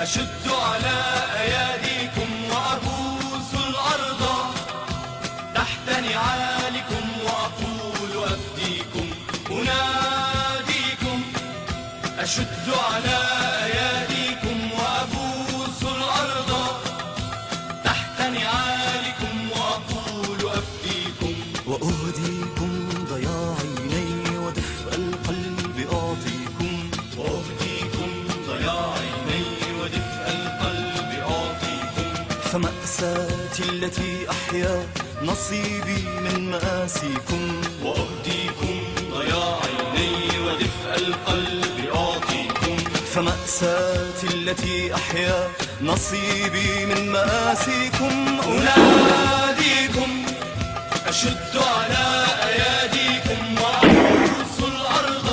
أشد على أياديكم وأبوس الأرض تحت نعالكم وأقول أفديكم أناديكم. أشد على أياديكم وأبوس الأرض تحت نعالكم وأقول أفديكم. وأهديكم ضياع عيني ودفء القلب أعطيكم. وأهديكم ضياع عيني ودفء القلب أعطيكم. فمأساتي التي أحيا نصيبي من مآسيكم. وأهديكم ضياع عيني ودفء القلب أعطيكم. فمأساتي التي أحيا نصيبي من مآسيكم أناديكم. أشد على أياديكم وأبوس الأرض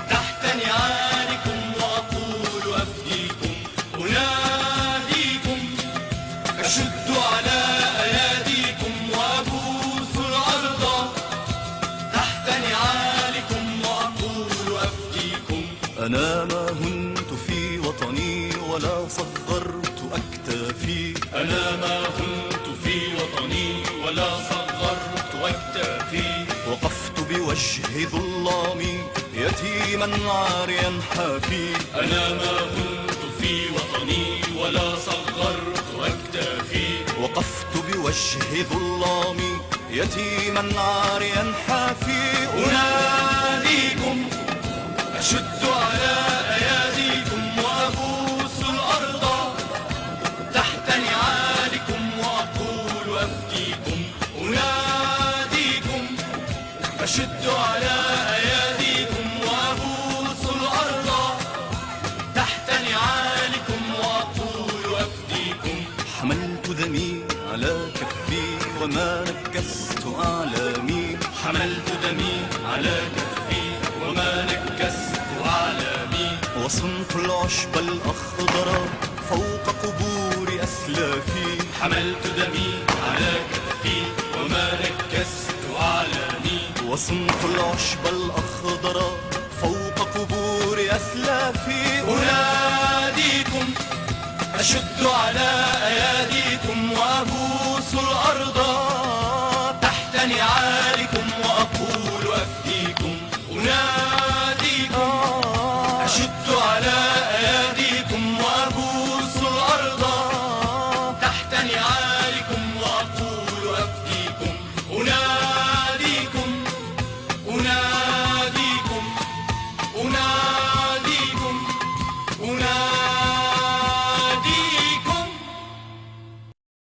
تحت نعالكم وأقول أفديكم أناديكم. أشد على أياديكم وأبوس الأرض تحت نعالكم وأقول أفديكم. أنا ما هنت في وطني ولا صغرت أكتافي. أنا ما هنت في وطني ولا صغرت أكتافي. وقفت بوجه ظلامي يتيما عاريا حافي. أنا ما هنت في وطني ولا صغرت أكتافي. وقفت بوجه ظلامي يتيما عاريا حافي. أناديكم. أشد على أياديكم وأبوس الأرض تحت نعالكم وأقول أفديكم أناديكم. أشد على أياديكم وأبوس الأرض تحت نعالكم وأقول أفديكم. حملت دمي على كفي وما نكست أعلامي. حملت دمي على كفي وما نكست أعلامي. وصنت العشب الأخضر فوق قبور أسلافي. حملت دمي على كفي وما نكست أعلامي. وصنت العشب الأخضر فوق قبور أسلافي. أناديكم. أشد على أياديكم وأبوس الأرض